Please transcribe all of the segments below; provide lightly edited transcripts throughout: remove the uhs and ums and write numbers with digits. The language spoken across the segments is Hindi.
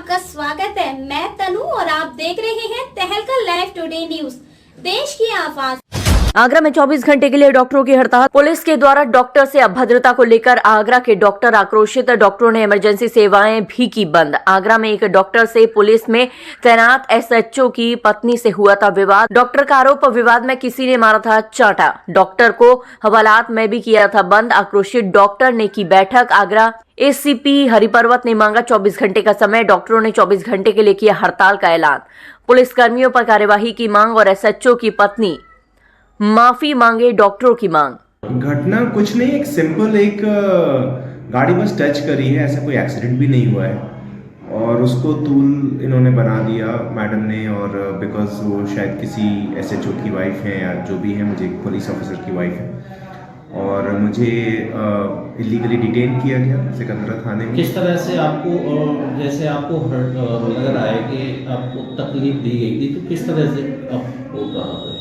आपका स्वागत है। मैं तनु और आप देख रहे हैं तहलका लाइव टुडे न्यूज, देश की आवाज। आगरा में 24 घंटे के लिए डॉक्टरों की हड़ताल। पुलिस के द्वारा डॉक्टर से अभद्रता को लेकर आगरा के डॉक्टर आक्रोशित। डॉक्टरों ने इमरजेंसी सेवाएं भी की बंद। आगरा में एक डॉक्टर से पुलिस में तैनात एसएचओ की पत्नी से हुआ था विवाद। डॉक्टर का आरोप, विवाद में किसी ने मारा था चांटा। डॉक्टर को हवालात में भी किया था बंद। आक्रोशित डॉक्टर ने की बैठक। आगरा एसीपी हरिपर्वत ने मांगा 24 घंटे का समय। डॉक्टरों ने 24 घंटे के लिए किया हड़ताल का ऐलान। पुलिस कर्मियों पर कार्यवाही की मांग और एसएचओ की पत्नी माफी मांगे, डॉक्टरों की मांग। घटना कुछ नहीं, एक सिंपल गाड़ी बस टच करी है, ऐसा कोई एक्सीडेंट भी नहीं हुआ है और उसको तूल इन्होंने बना दिया मैडम ने। और बिकॉज वो शायद किसी एसएचओ की वाइफ है या जो भी है, मुझे एक पुलिस ऑफिसर की वाइफ है और मुझे इलीगली डिटेन किया गया सिकंदरा थाने में। किस तरह से आपको, जैसे आपको लग रहा है कि आपको तकलीफ दी गई थी, तो किस तरह से आपको कहा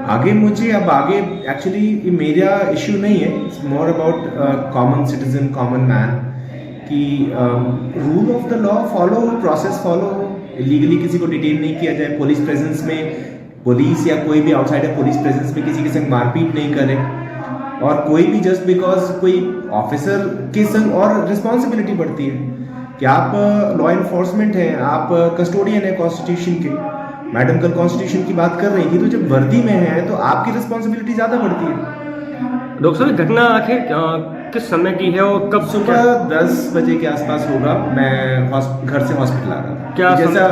आगे मुझे अब आगे एक्चुअली मेरा इशू नहीं है, it's more about common citizen, common man कि rule of the law follow, process follow. Illegally किसी को डिटेन नहीं किया जाए, पुलिस प्रेजेंस में, पुलिस या कोई भी आउटसाइडर पुलिस प्रेजेंस में किसी के संग मारपीट नहीं करे और कोई भी जस्ट बिकॉज कोई ऑफिसर के संग। और रिस्पॉन्सिबिलिटी बढ़ती है कि आप लॉ इन्फोर्समेंट हैं, आप कस्टोडियन है कॉन्स्टिट्यूशन के। मैडम कल कॉन्स्टिट्यूशन की बात कर रही थी, तो जब वर्दी में है तो आपकी रिस्पॉन्सिबिलिटी ज़्यादा बढ़ती है। डॉक्टर साहब, घटना आखिर किस समय की है और कब? सुबह 10 बजे के आसपास होगा। मैं घर से हॉस्पिटल आ रहा था। क्या जैसा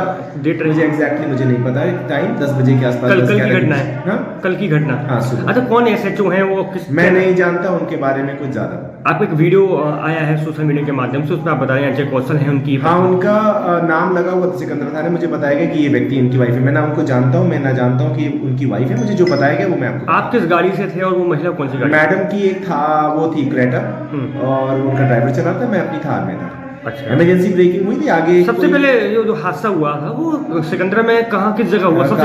डेट मुझे एग्जैक्टली मुझे नहीं पता है टाइम, 10 बजे के आसपास। कल की घटना है? हाँ, कल की घटना। हाँ, सुबह। अच्छा, कौन एसएचओ हैं वो? मैं नहीं जानता उनके बारे में कुछ ज़्यादा। आपको एक वीडियो आया है सोशल मीडिया के माध्यम से, उसमें आप बता रहे हैं अजय कौशल है उनकी। हाँ, उनका नाम लगा हुआ था सिकंदरा थाने। मुझे बताया गया कि ये व्यक्ति इनकी वाइफ है। मैं ना उनको जानता हूँ, मैं ना जानता हूँ कि उनकी वाइफ है। मुझे जो बताया गया वो मैं आपको। आप किस गाड़ी से थे और वो महिला कौन सी गाड़ी? मैडम की एक था, वो थी क्रेटा और उनका ड्राइवर चला था, मैं अपनी थार में था। अच्छा, इमरजेंसी ब्रेकिंग हुई थी आगे। सबसे पहले ये जो हादसा हुआ था वो सिकंदरा में कहाँ, किस जगह हुआ? सबसे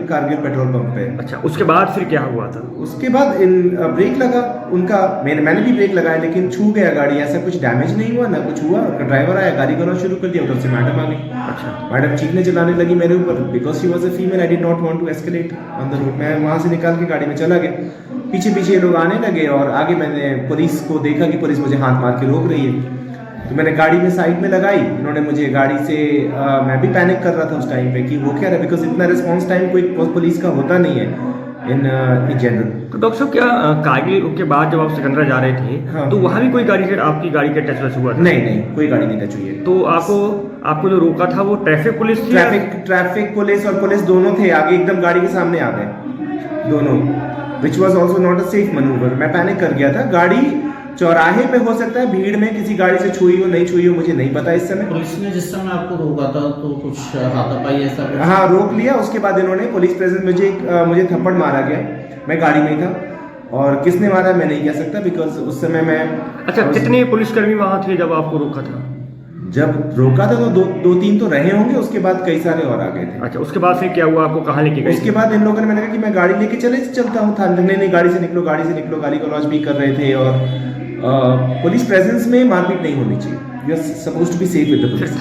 कारगिल पेट्रोल पंप पे। अच्छा, उसके बाद फिर क्या हुआ था? उसके बाद ब्रेक लगा उनका, मैंने भी ब्रेक लगाया लेकिन छू गया गाड़ी। ऐसा कुछ डैमेज नहीं हुआ, ना कुछ हुआ। ड्राइवर आया, गाड़ी करना शुरू कर दिया, उधर से मैडम आ गई। अच्छा, मैडम चीखने चिल्लाने लगी मेरे ऊपर because she was a female. I did not want to escalate on the road. मैं वहाँ से निकाल के गाड़ी में चला गया। पीछे पीछे लोग आने लगे और आगे मैंने पुलिस को देखा कि पुलिस मुझे हाथ मार के रोक रही है, तो मैंने गाड़ी में साइड में लगाई। इन्होंने मुझे गाड़ी से मैं भी पैनिक कर रहा था उस टाइम पे कि वो क्या है, बिकॉज इतना रिस्पांस टाइम कोई पुलिस का होता नहीं है इन जनरल। तो डॉक्टर साहब, क्या कारगिल के बाद जब आप सिकंदरा जा रहे थे, हाँ, तो वहाँ भी कोई गाड़ी से आपकी गाड़ी के टच हुआ था? नहीं, कोई गाड़ी नहीं टच हुई है। तो आपको जो रोका था वो ट्रैफिक पुलिस थी? ट्रैफिक पुलिस और पुलिस दोनों थे आगे, एकदम गाड़ी के सामने आ गए दोनों, which was also not a safe manoeuvre. मैं पैनिक कर गया था। गाड़ी चौराहे पे हो सकता है भीड़ में किसी गाड़ी से छुई हो, नहीं छुई हो, मुझे नहीं पता इस समय। पुलिस ने जिस समय आपको रोका था तो कुछ हाथापाई ऐसा? हाँ, रोक लिया। उसके बाद इन्होंने पुलिस प्रेजेंस मुझे थप्पड़ मारा गया। मैं गाड़ी में था और किसने मारा मैं नहीं कह सकता बिकॉज उस समय मैं। अच्छा, कितने पुलिसकर्मी वहाँ थे जब आपको रोका था? जब रोका था तो दो तीन तो रहे होंगे, उसके बाद कई सारे और आ गए थे। अच्छा, उसके बाद फिर क्या हुआ? आपको कहाँ लेके गए? उसके बाद इन लोगों ने मैंने कहा कि मैं गाड़ी लेके चलता हूँ थाने। नहीं, गाड़ी से निकलो, गाड़ी से निकलो। गाली गलौज भी कर रहे थे और पुलिस प्रेजेंस में मारपीट नहीं होनी चाहिए। You are supposed to be safe with the police.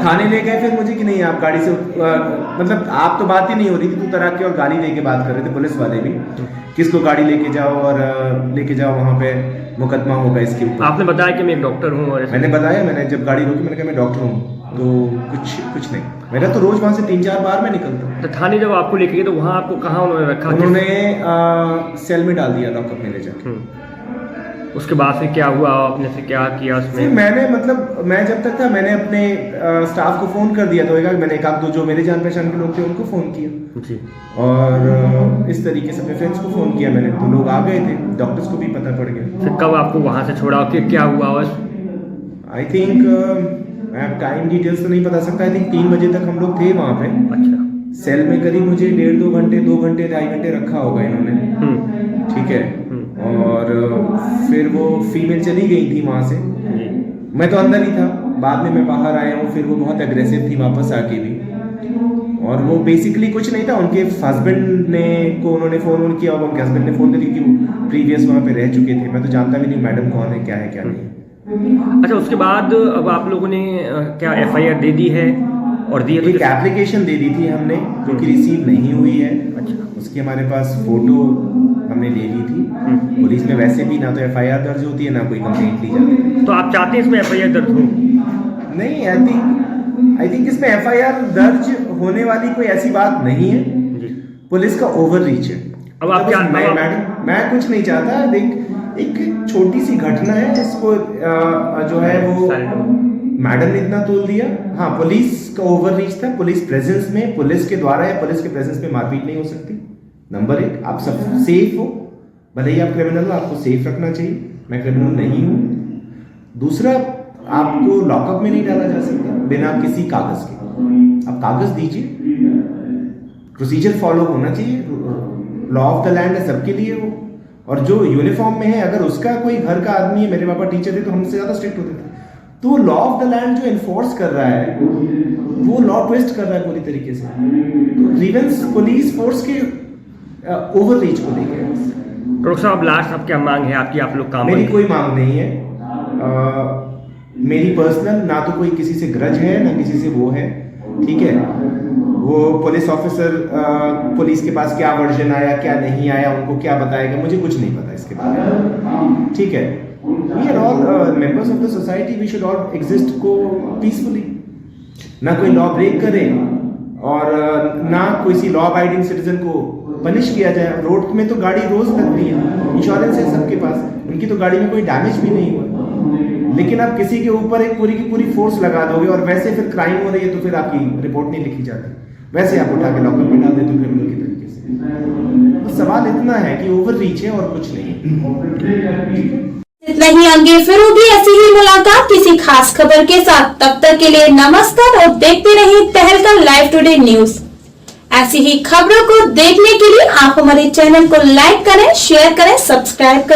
थाने ले गए फिर मुझे कि नहीं आप गाड़ी से मतलब आप तो बात ही नहीं हो रही थी, तू तराक के और गाड़ी लेके बात कर रहे थे पुलिस वाले भी, किसको गाड़ी लेके जाओ और लेके जाओ वहाँ पे मुकदमा होगा इसके ऊपर। आपने बताया कि मैं एक डॉक्टर हूँ और मैंने बताया, मैंने जब गाड़ी रोकी मैंने कहा मैं डॉक्टर हूँ, तो कुछ नहीं। मेरा तो रोज वहाँ से 3-4 बार मैं निकलता। तो थाने जब आपको लेके गए तो वहाँ आपको कहाँ उन्होंने रखा? उन्होंने सेल में डाल दिया, लॉकअप में ले जाके। उसके बाद फिर क्या हुआ? आपने फिर क्या किया उसमें? मैंने मतलब मैं जब तक था मैंने अपने स्टाफ को फ़ोन कर दिया था। मैंने एक आध दो जो मेरे जान पहचान के लोग थे उनको फ़ोन किया जी, और इस तरीके से अपने फ्रेंड्स को फ़ोन किया मैंने, तो लोग आ गए थे। डॉक्टर्स को भी पता पड़ गया। फिर कब आपको वहाँ से छोड़ा? फिर क्या हुआ? आई थिंक मैं टाइम डिटेल्स तो नहीं बता सकता। आई थिंक 3 बजे तक हम लोग थे वहाँ पे। अच्छा, सेल में करीब मुझे 1.5-2 घंटे 2 घंटे 2.5 घंटे रखा होगा इन्होंने। ठीक है, और फिर वो फीमेल चली गई थी वहाँ से। मैं तो अंदर ही था, बाद में मैं बाहर आया हूँ। फिर वो बहुत एग्रेसिव थी वापस आके भी, और वो बेसिकली कुछ नहीं था। उनके हस्बैंड ने को उन्होंने फ़ोन किया और उनके हस्बैंड ने फ़ोन कर दिया कि वो प्रीवियस वहाँ पे रह चुके थे। मैं तो जानता भी नहीं मैडम कौन है, क्या है क्या नहीं। अच्छा, उसके बाद अब आप लोगों ने क्या FIR दे दी है और दी है तो एक एप्लीकेशन दे दी थी हमने जो कि रिसीव नहीं हुई है। अच्छा। उसकी हमारे पास फोटो हमने ले ली थी। पुलिस में वैसे भी ना तो FIR दर्ज होती है ना कोई कंप्लेंट ली जाती है। तो आप चाहते हैं इसमें FIR दर्ज हो? नहीं, आई थिंक इसमें FIR दर्ज होने वाली कोई ऐसी बात नहीं है। जी। पुलिस का ओवर रीच है। अब आप क्या मैं कुछ नहीं चाहता। देख, एक छोटी सी घटना है जिसको जो है वो मैडम ने इतना तोल दिया। हाँ, पुलिस का ओवर रीच था। पुलिस प्रेजेंस में, पुलिस के द्वारा या पुलिस के प्रेजेंस में मारपीट नहीं हो सकती। नंबर 1, आप सब सेफ हो। भले ही आप क्रिमिनल हो, आपको सेफ रखना चाहिए। मैं क्रिमिनल नहीं हूँ। दूसरा, आपको लॉकअप में नहीं डाला जा सकता बिना किसी कागज के। आप कागज दीजिए, प्रोसीजर फॉलो होना चाहिए। लॉ ऑफ द लैंड है सबके लिए वो। और जो यूनिफॉर्म में है, अगर उसका कोई घर का आदमी है, मेरे पापा टीचर थे तो हमसे ज्यादा स्ट्रिक्ट होते थे। तो लॉ ऑफ द लैंड जो इन्फोर्स कर रहा है वो लॉ ट्विस्ट कर रहा है पूरी तरीके से। तो ग्रीवेंस पुलिस फोर्स के ओवर रीच को लेकर। डॉक्टर साहब, लास्ट अब क्या मांग है आपकी? आप लोग काम मेरी कोई मांग नहीं है। मेरी पर्सनल ना तो कोई किसी से ग्रज है ना किसी से वो है। ठीक है, वो पुलिस ऑफिसर पुलिस के पास क्या वर्जन आया क्या नहीं आया उनको क्या बताएगा, मुझे कुछ नहीं पता इसके बारे में। ठीक है, we are all members of the society, we should all exist को पीसफुली। ना कोई लॉ ब्रेक करे और ना कोई सी लॉ अबाइडिंग सिटीजन को पनिश किया जाए। रोड में तो गाड़ी रोज लगती है, इंश्योरेंस है सबके पास, उनकी तो गाड़ी में कोई डैमेज भी नहीं हुआ। लेकिन आप किसी के ऊपर एक पूरी की पूरी फोर्स लगा दोगे और वैसे फिर क्राइम हो रही है तो फिर आपकी रिपोर्ट नहीं लिखी जाती, वैसे आप उठा के लॉकअप में डाल देते हो क्रिमिनल की तरीके से। तो सवाल इतना है कि ओवर रीच है और कुछ नहीं है। इतना ही, आगे फिर होगी ऐसी ही मुलाकात किसी खास खबर के साथ। तब तक के लिए नमस्कार और देखते रहिए तहलका लाइव टुडे न्यूज। ऐसी ही खबरों को देखने के लिए आप हमारे चैनल को लाइक करें, शेयर करें, सब्सक्राइब करें।